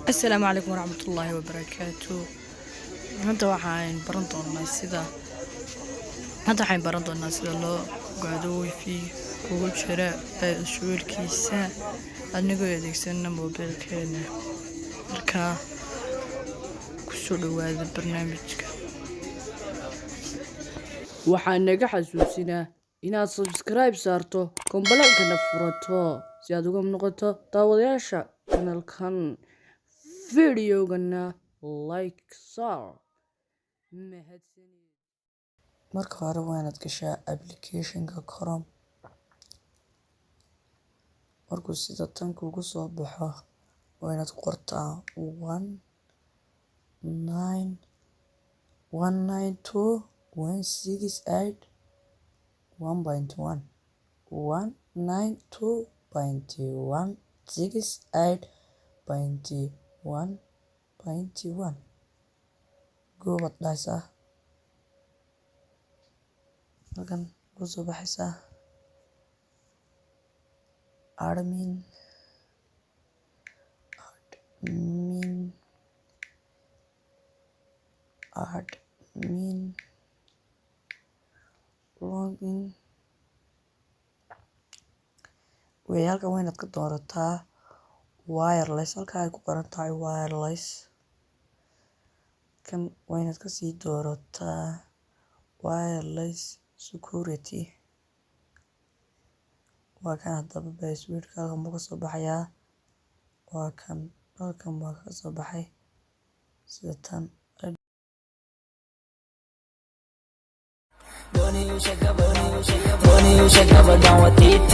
السلام عليكم ورحمة الله وبركاته. هذا وحين برنتو الناس سيدا هذا وحين برنتو الناس سيدا لو قادو في كوغو جيرا شويل كيسا أنيقو يديكسنا موبيل كينا marka kusoo dhawaada barnaamijka. waxaan naga xasuusinaa inaad subscribe saarto kombalelkana furato si aad uga noqoto daawadayaasha channelkan videogana like saar mahadsanid. marka hore waa inaad gashaa applicationka Chrome. markuu sida tan kugu soo baxo waa inaad qortaa 192.168.1.168.1.1 goobad dhaysaa halkan ku soo baxaysaa admin login way halkan waa inaad ka doorataa wireless halka ay ku qoran tahay wireless kan waa inaad ka sii doorataa wireless security waa kan haddaba passwordka halkan buu ka soo baxayaa waa kan halkan baa ka soo baxay sida tan Boni ushaka down with it.